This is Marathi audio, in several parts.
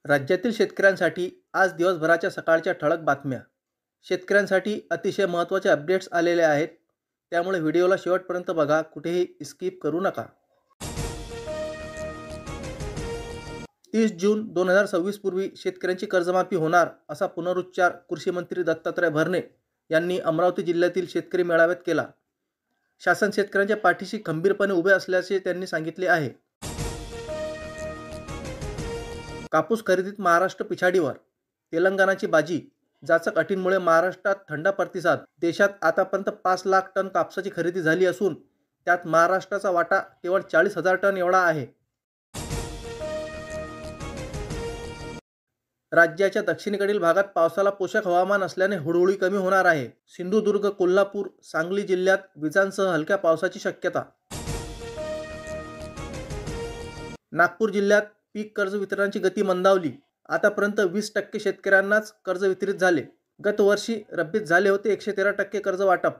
राज्यातील शेतकऱ्यांसाठी आज दिवसभराच्या सकाळच्या ठळक बातम्या. शेतकऱ्यांसाठी अतिशय महत्त्वाचे अपडेट्स आलेले आहेत. त्यामुळे व्हिडिओला शेवटपर्यंत बघा, कुठेही स्किप करू नका. 30 जून 2026 पूर्वी शेतकऱ्यांची कर्जमाफी होणार असा पुनरुच्चार कृषी मंत्री दत्तात्रय भरणे यांनी अमरावती जिल्ह्यातील शेतकरी मेळाव्यात केला. शासन शेतकऱ्यांच्या पाठीशी खंबीरपणे उभे असल्याचे त्यांनी सांगितले आहे. कापूस खरेदीत महाराष्ट्र पिछाडीवर, तेलंगणाची बाजी. जाचक अटींमुळे महाराष्ट्रात थंड प्रतिसाद. देशात आतापर्यंत 5 लाख टन कापसाची खरेदी झाली असून त्यात महाराष्ट्राचा वाटा केवळ 40,000 टन एवढा आहे. राज्याच्या दक्षिणेकडील भागात पावसाला पोषक हवामान असल्याने हुडहुडी कमी होणार आहे. सिंधुदुर्ग, कोल्हापूर, सांगली जिल्ह्यात विजांसह हलक्या पावसाची शक्यता. नागपूर जिल्ह्यात पीक कर्ज वितरणाची गती मंदावली. आतापर्यंत 20% शेतकऱ्यांनाच कर्ज वितरित झाले. गत वर्षी रब्बीत झाले होते 113% कर्ज वाटप.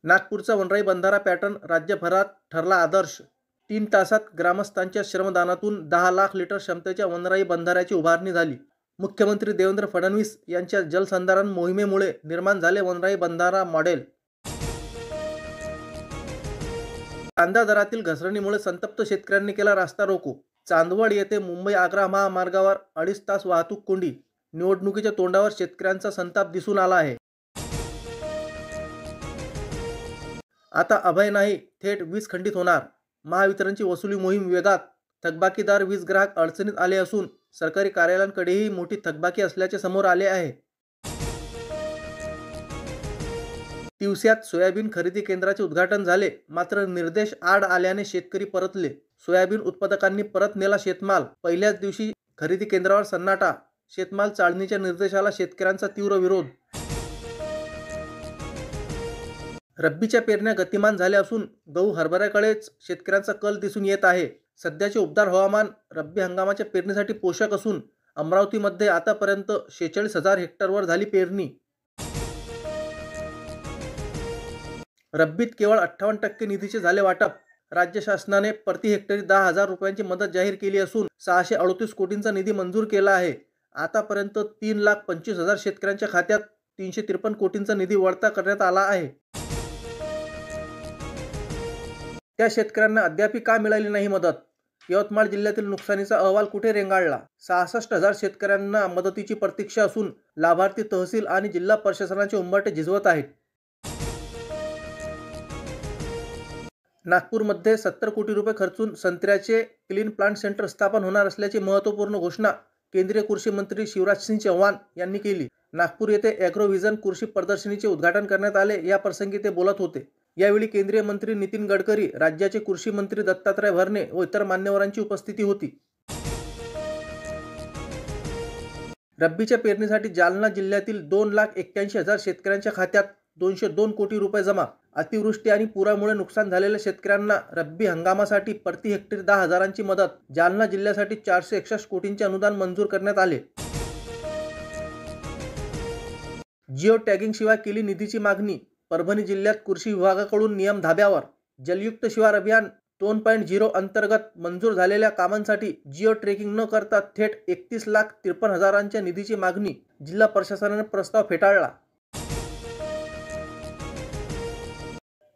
नागपूरचा वनराई बंधारा पॅटर्न राज्यभरात ठरला आदर्श. 3 तासात ग्रामस्थांच्या श्रमदानातून 10 लाख लिटर क्षमतेच्या वनराई बंधाऱ्याची उभारणी झाली. मुख्यमंत्री देवेंद्र फडणवीस यांच्या जलसंधारण मोहिमेमुळे निर्माण झाले वनराई बंधारा मॉडेल. कांदा दरातील घसरणीमुळे संतप्त शेतकऱ्यांनी केला रास्ता रोको. चांदवड येथे मुंबई आग्रा महामार्गावर 2.5 तास वाहतूक कोंडी. निवडणुकीच्या तोंडावर शेतकऱ्यांचा संताप दिसून आला आहे. आता अभय नाही, थेट वीज खंडित होणार. महावितरणची वसुली मोहीम वेगात. थकबाकीदार वीज ग्राहक अडचणीत आले असून सरकारी कार्यालयांकडेही मोठी थकबाकी असल्याचे समोर आले आहे. तिवस्यात सोयाबीन खरेदी केंद्राचे उद्घाटन झाले, मात्र निर्देश आड आल्याने शेतकरी परतले. सोयाबीन उत्पादकांनी परत नेला शेतमाल. पहिल्याच दिवशी खरेदी केंद्रावर सन्नाटा. शेतमाल चाळणीच्या निर्देशाला शेतकऱ्यांचा तीव्र विरोध. रब्बीच्या पेरण्या गतिमान झाल्या असून गहू हरभऱ्याकडेच शेतकऱ्यांचा कल दिसून येत आहे. सध्याचे उबदार हवामान रब्बी हंगामाच्या पेरणीसाठी पोषक असून अमरावतीमध्ये आतापर्यंत 46,000 हेक्टरवर झाली पेरणी. रब्बीत केवळ 58% निधीचे झाले वाटप. राज्य शासनाने प्रति हेक्टरी 10,000 रुपयांची मदत जाहीर केली असून 638 कोटींचा निधी मंजूर केला आहे. आतापर्यंत 3,25,000 शेतकऱ्यांच्या खात्यात 353 कोटींचा निधी वळता करण्यात आला आहे. त्या शेतकऱ्यांना अद्यापही का मिळाली नाही मदत? यवतमाळ जिल्ह्यातील नुकसानीचा अहवाल कुठे रेंगाळला? 66,000 शेतकऱ्यांना मदतीची प्रतीक्षा असून लाभार्थी तहसील आणि जिल्हा प्रशासनाचे उंबरठे झिजवत आहेत. नागपूरमध्ये 70 कोटी रुपये खर्चून संत्र्याचे क्लीन प्लांट सेंटर स्थापन होणार असल्याची महत्त्वपूर्ण घोषणा केंद्रीय कृषी मंत्री शिवराजसिंह चौहान यांनी केली. नागपूर येथे ॲग्रोव्हिजन कृषी प्रदर्शनीचे उद्घाटन करण्यात आले. या प्रसंगी ते बोलत होते. यावेळी केंद्रीय मंत्री नितीन गडकरी, राज्याचे कृषी मंत्री दत्तात्रय भरणे व इतर मान्यवरांची उपस्थिती होती. रब्बीच्या पेरणीसाठी जालना जिल्ह्यातील 2,81,000 शेतकऱ्यांच्या खात्यात 202 कोटी रुपये जमा. अतिवृष्टी आणि पुरामुळे नुकसान झालेल्या शेतकऱ्यांना रब्बी हंगामासाठी प्रति हेक्टरी 10,000ची मदत. जालना जिल्ह्यासाठी 461 कोटींचे अनुदान मंजूर करण्यात आले. जिओ टॅगिंग शिवाय केली निधीची मागणी. परभणी जिल्ह्यात कृषी विभागाकडून नियम धाब्यावर. जलयुक्त शिवार अभियान 2.0 अंतर्गत मंजूर झालेल्या कामांसाठी जिओ ट्रेकिंग न करता थेट 31,53,000च्या निधीची मागणी. जिल्हा प्रशासनाने प्रस्ताव फेटाळला.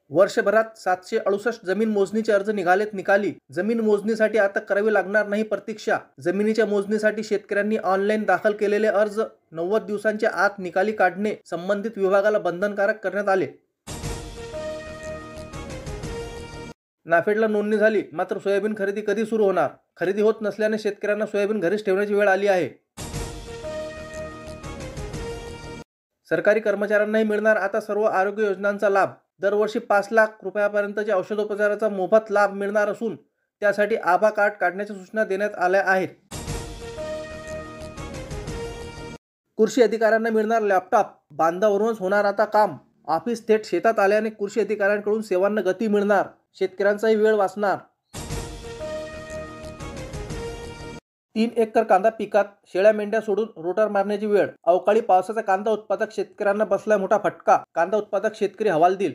वर्षभरात 768 जमीन मोजणीचे अर्ज निघालेत निकाली. जमीन मोजणीसाठी आता करावी लागणार नाही प्रतीक्षा. जमिनीच्या मोजणीसाठी शेतकऱ्यांनी ऑनलाईन दाखल केलेले अर्ज 90 दिवसांच्या आत निकाली काढणे संबंधित विभागाला बंधनकारक करण्यात आले. नाफेडला नोंदणी झाली, मात्र सोयाबीन खरेदी कधी सुरू होणार? खरेदी होत नसल्याने शेतकऱ्यांना सोयाबीन घरीच ठेवण्याची वेळ आली आहे. सरकारी कर्मचाऱ्यांनाही मिळणार आता सर्व आरोग्य योजनांचा लाभ. दरवर्षी 5 लाख रुपयापर्यंतच्या औषधोपचाराचा मोफत लाभ मिळणार असून त्यासाठी आभा कार्ड काढण्याच्या सूचना देण्यात आल्या आहेत. कृषी अधिकाऱ्यांना मिळणार लॅपटॉप. बांधावरूनच होणार आता काम. ऑफिस थेट शेतात आल्याने कृषी अधिकाऱ्यांकडून सेवांना गती मिळणार. शेतकऱ्यांचाही वेळ वाचणार. 3 एकर कांदा पिकात शेळ्या मेंढ्या सोडून रोटर मारण्याची वेळ. अवकाळी पावसाचा कांदा उत्पादक शेतकऱ्यांना बसलाय मोठा फटका. कांदा उत्पादक शेतकरी हवालदिल.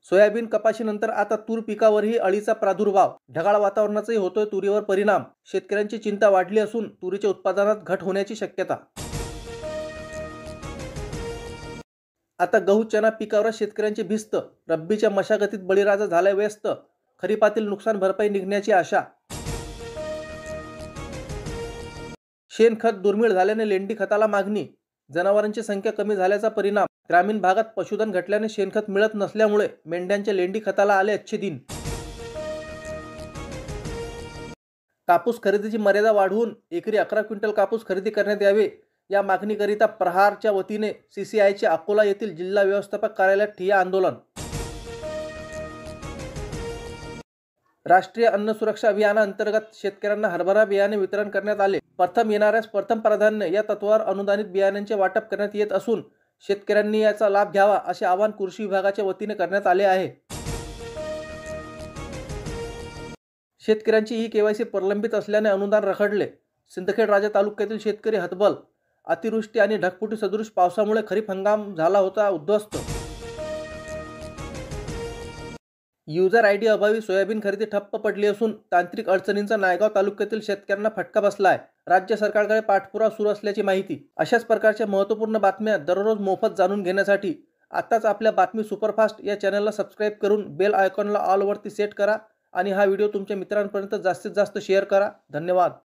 सोयाबीन कपाशीनंतर आता तूर पिकावरही अळीचा प्रादुर्भाव. ढगाळ वातावरणाचाही होतोय तुरीवर परिणाम. शेतकऱ्यांची चिंता वाढली असून तुरीच्या उत्पादनात घट होण्याची शक्यता. आता गहू चना पिकावर शेतकऱ्यांची भिस्त. रब्बीच्या मशागतीत बळीराजा झालाय व्यस्त. खरीपातील नुकसान भरपाई निघण्याची आशा. शेणखत दुर्मिळ झाल्याने लेंडी खताला मागणी. जनावरांची संख्या कमी झाल्याचा परिणाम. ग्रामीण भागात पशुधन घटल्याने शेणखत मिळत नसल्यामुळे मेंढ्यांच्या लेंडी खताला आले अच्छे दिन. कापूस खरेदीची मर्यादा वाढवून एकरी 11 क्विंटल कापूस खरेदी करण्यात यावे, या मागणीकरिता प्रहारच्या वतीने CCIचे अकोला येथील जिल्हा व्यवस्थापक कार्यालयात ठिय्या आंदोलन. राष्ट्रीय अन्न सुरक्षा अभियानाअंतर्गत शेतकऱ्यांना हरभरा बियाणे वितरण करण्यात आले. प्रथम येणाऱ्यास प्रथम प्राधान्य या तत्वावर अनुदानित बियाण्यांचे वाटप करण्यात येत असून शेतकऱ्यांनी याचा लाभ घ्यावा असे आवाहन कृषी विभागाच्या वतीने करण्यात आले आहे. शेतकऱ्यांची KYC प्रलंबित असल्याने अनुदान रखडले. सिंदखेड राजा तालुक्यातील शेतकरी हतबल. अतिवृष्टी आणि ढगफुटी सदृश पावसामुळे खरीप हंगाम झाला होता उद्ध्वस्त. युजर ID अभावी सोयाबीन खरेदी ठप्प पडली असून तांत्रिक अडचणींचा नायगाव तालुक्यातील शेतकऱ्यांना फटका बसलाय. राज्य सरकारकडे पाठपुरावा सुरू असल्याची माहिती. अशाच प्रकारच्या महत्त्वपूर्ण बातम्या दररोज मोफत जाणून घेण्यासाठी आताच आपल्या बातमी सुपरफास्ट या चॅनलला सबस्क्राईब करून बेल आयकॉनला ऑलवरती सेट करा आणि हा व्हिडिओ तुमच्या मित्रांपर्यंत जास्तीत जास्त शेअर करा. धन्यवाद.